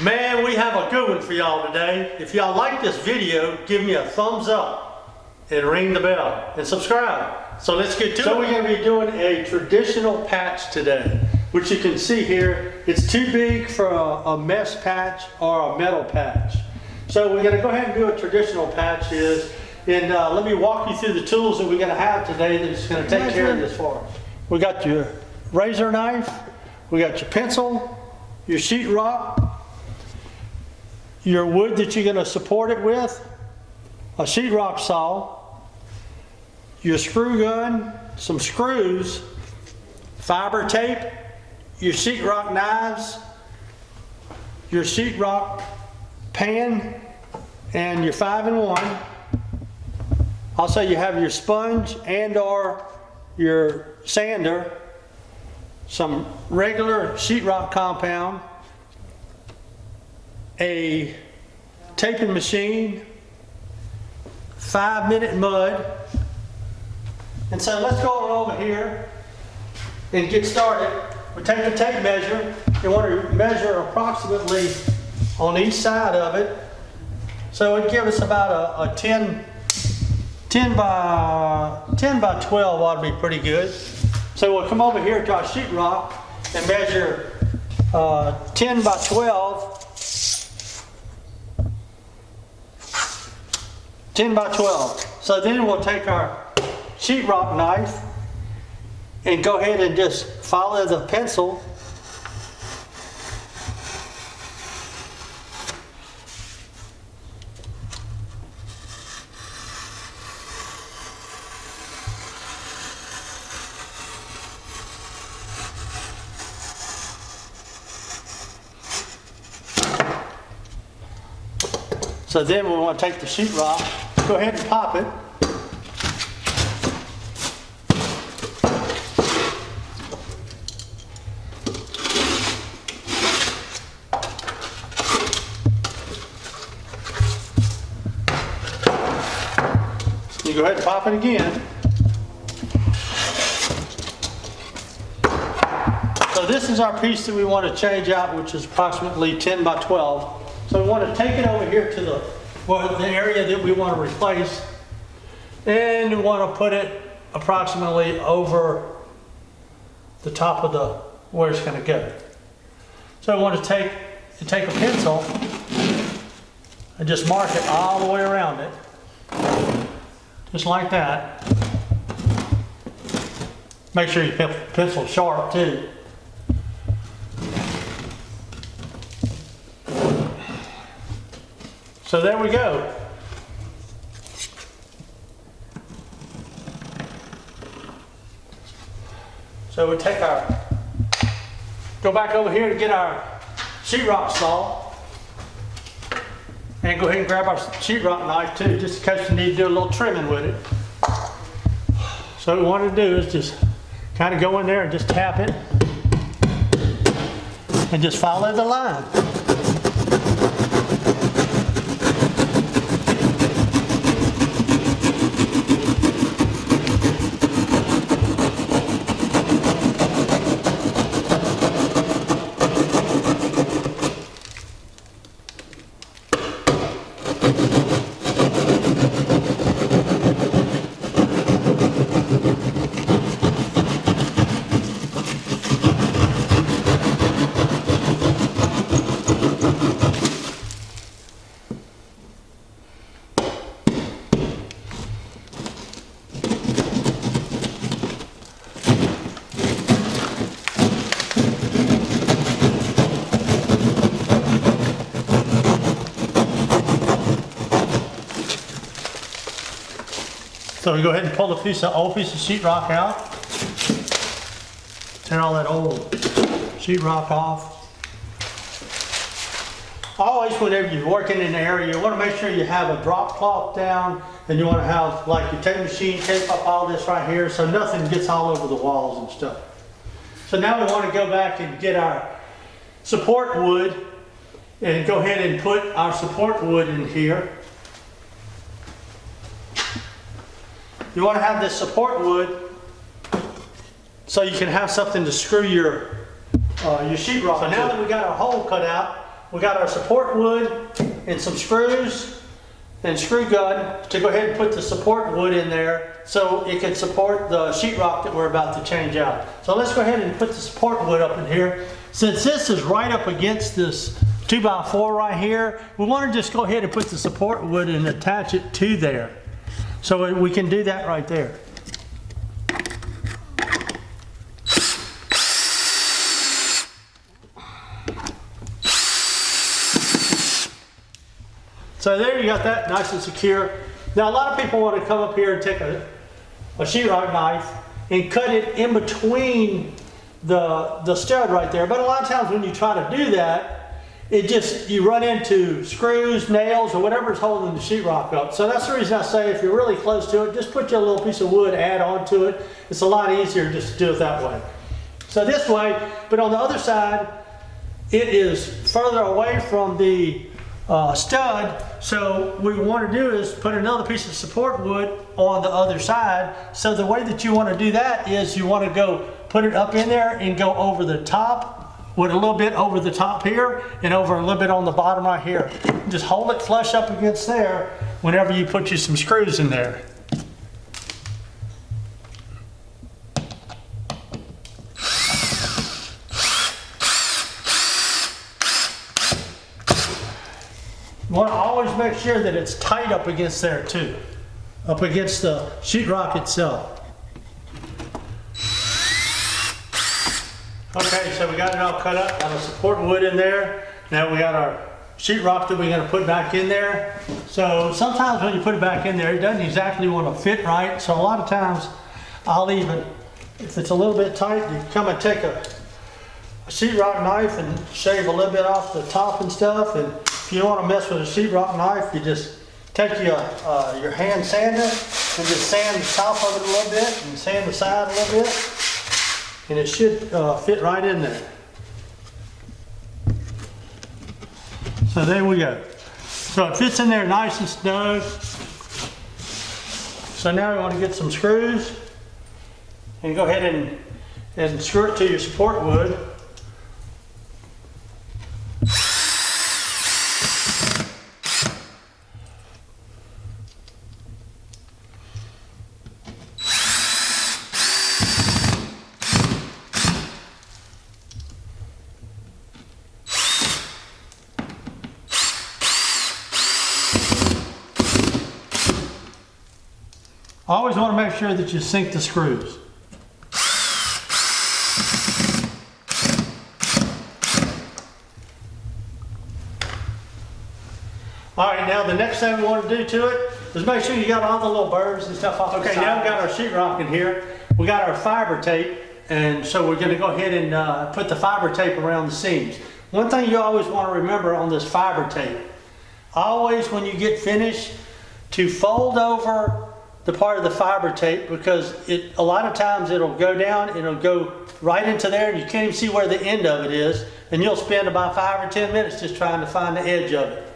Man, we have a good one for y'all today. If y'all like this video, give me a thumbs up and ring the bell and subscribe. So let's get to it. So we're going to be doing a traditional patch today, which you can see here. It's too big for a mesh patch or a metal patch. So we're going to go ahead and do a traditional patch and let me walk you through the tools that we're going to have today that's going to take care of this for us. We got your razor knife, we got your pencil, your sheetrock, your wood that you're going to support it with, a sheetrock saw, your screw gun, some screws, fiber tape, your sheetrock knives, your sheetrock pan, and your 5-in-1. Also, you have your sponge and or your sander, some regular sheetrock compound, a taping machine, 5-minute mud. And so let's go on over here and get started. We take the tape measure. You want to measure approximately on each side of it. So it'd give us about a 10 by 12 ought to be pretty good. So we'll come over here to our sheetrock and measure 10 by 12. 10 by 12. So then we'll take our sheetrock knife and go ahead and just follow the pencil. So then we want to take the sheetrock, go ahead and pop it. You go ahead and pop it again. So this is our piece that we want to change out, which is approximately 10 by 12. So we want to take it over here to the area that we want to replace, and we want to put it approximately over the top of the where it's going to go. So I want to take a pencil and just mark it all the way around it, just like that. Make sure your pencil's sharp too. So there we go. So we take go back over here to get our sheetrock saw, and go ahead and grab our sheetrock knife too, just in case you need to do a little trimming with it. So what we want to do is just kind of go in there and just tap it, and just follow the line. So we go ahead and pull the old piece of sheetrock out. Tear all that old sheetrock off. Always, whenever you're working in an area, you want to make sure you have a drop cloth down, and you want to have like your tape machine tape up all this right here so nothing gets all over the walls and stuff. So now we want to go back and get our support wood and go ahead and put our support wood in here. You want to have this support wood so you can have something to screw your sheetrock. So now that we got our hole cut out, we got our support wood and some screws and screw gun to go ahead and put the support wood in there so it can support the sheetrock that we're about to change out. So let's go ahead and put the support wood up in here. Since this is right up against this 2x4 right here, we want to just go ahead and put the support wood and attach it to there. So we can do that right there. So there you got that nice and secure. Now a lot of people want to come up here and take a sheetrock knife and cut it in between the stud right there. But a lot of times when you try to do that, you run into screws, nails, or whatever's holding the sheetrock up. So that's the reason I say if you're really close to it, just put your little piece of wood, add on to it. It's a lot easier just to do it that way. So this way, but on the other side, it is further away from the stud, so what we want to do is put another piece of support wood on the other side. So the way that you want to do that is you want to go put it up in there and go over the top with a little bit over the top here and over a little bit on the bottom right here. Just hold it flush up against there whenever you put you some screws in there. You want to always make sure that it's tight up against there too, up against the sheetrock itself. Okay, so we got it all cut up, got our support wood in there. Now we got our sheetrock that we're going to put back in there. So sometimes when you put it back in there, it doesn't exactly want to fit right. So a lot of times I'll even, if it's a little bit tight, you come and take a sheetrock knife and shave a little bit off the top and stuff. And if you don't want to mess with a sheetrock knife, you just take your hand sander and just sand the top of it a little bit and sand the side a little bit, and it should fit right in there. So there we go. So it fits in there nice and snug. So now we want to get some screws and go ahead and screw it to your support wood. Always want to make sure that you sink the screws. All right, now the next thing we want to do to it is make sure you got all the little burrs and stuff off. Okay, now we got our sheetrock in here. We got our fiber tape, and so we're going to go ahead and put the fiber tape around the seams. One thing you always want to remember on this fiber tape, always when you get finished, to fold over the part of the fiber tape, because a lot of times it'll go down and it'll go right into there and you can't even see where the end of it is, and you'll spend about 5 or 10 minutes just trying to find the edge of it.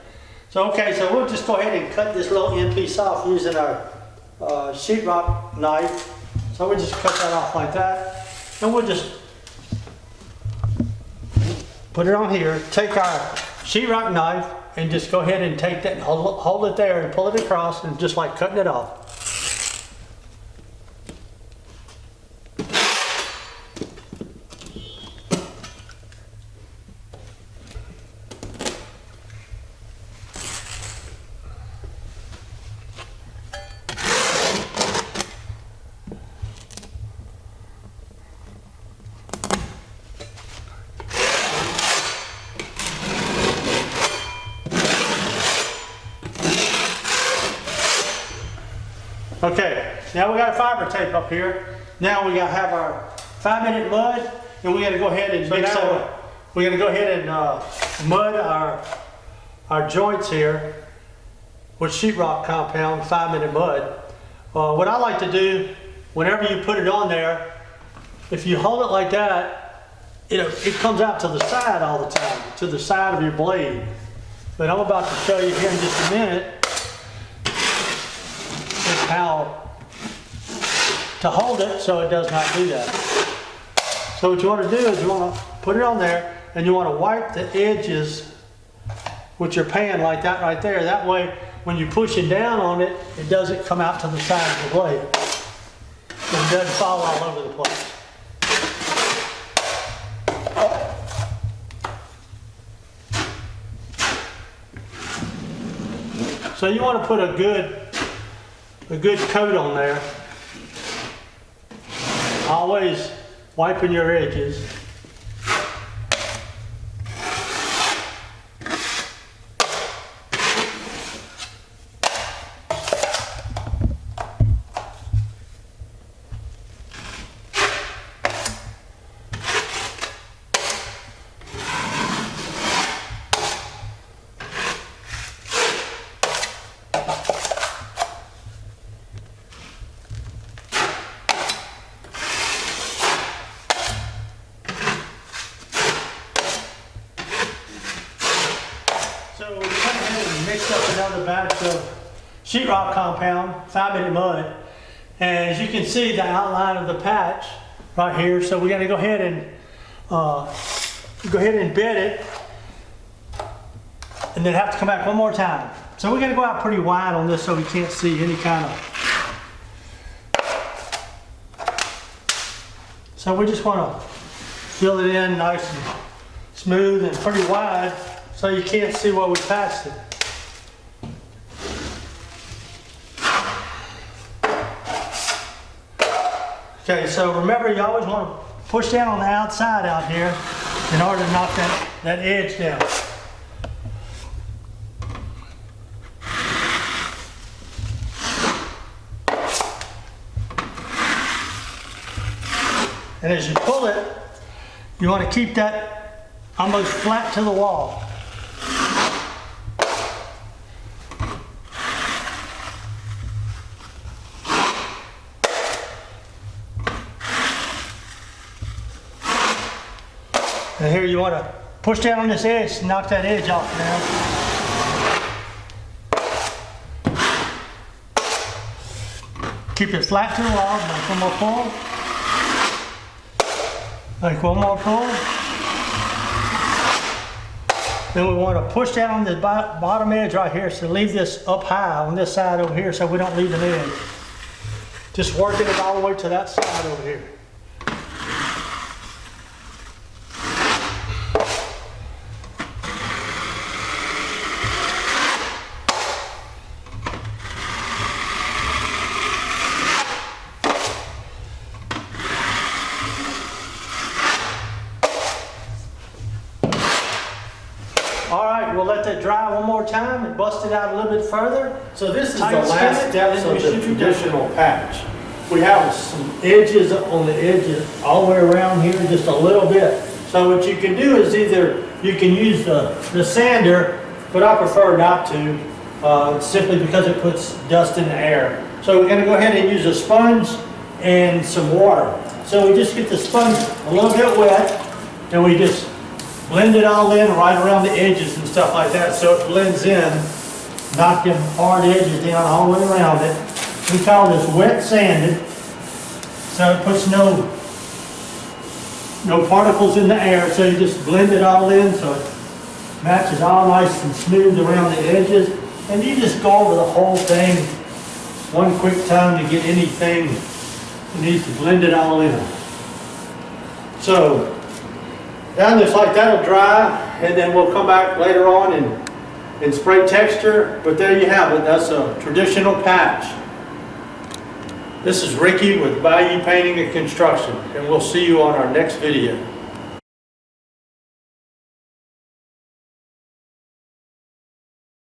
So okay, so we'll just go ahead and cut this little end piece off using our sheetrock knife. So we'll just cut that off like that, and we'll just put it on here, take our sheetrock knife and just go ahead and take that and hold it there and pull it across, and just like cutting it off. Okay, now we got a fiber tape up here. Now we got to have our 5-minute mud, and we got to go ahead and mix that. We're going to go ahead and mud our joints here with sheetrock compound, 5-minute mud. What I like to do, whenever you put it on there, if you hold it like that, it comes out to the side all the time, to the side of your blade. But I'm about to show you here in just a minute how to hold it so it does not do that. So what you want to do is you want to put it on there, and you want to wipe the edges with your pan like that right there. That way, when you push it down on it, it doesn't come out to the side of the blade. It doesn't fall all over the place. So you want to put a good coat on there. Always wiping your edges. So we went ahead and mixed up another batch of sheetrock compound, 5-minute mud. And as you can see, the outline of the patch right here. So we're going to go ahead and bed it, and then have to come back one more time. So we're going to go out pretty wide on this so we can't see any kind of. So we just want to fill it in nice and smooth and pretty wide, so you can't see where we patched it. Okay, so remember, you always want to push down on the outside out here in order to knock that edge down. And as you pull it, you want to keep that almost flat to the wall. And here you want to push down on this edge to knock that edge off now. Keep it flat to the wall. Make one more pull. Make one more pull. Then we want to push down on the bottom edge right here, so leave this up high on this side over here so we don't leave an edge. Just working it all the way to that side over here. All right, we'll let that dry one more time and bust it out a little bit further. So this is the last steps of the traditional patch. We have some edges on the edges all the way around here, just a little bit. So what you can do is either you can use the sander, but I prefer not to, simply because it puts dust in the air. So we're gonna go ahead and use a sponge and some water. So we just get the sponge a little bit wet, and we just blend it all in right around the edges and stuff like that, so it blends in, knock them hard edges down all the way around it. We call this wet sanded, so it puts no particles in the air, so you just blend it all in so it matches all nice and smooth around the edges. And you just go over the whole thing one quick time to get anything that needs to blend it all in. So down just like that'll dry, and then we'll come back later on and spray texture. But there you have it. That's a traditional patch. This is Ricky with Bayou Painting and Construction, and we'll see you on our next video.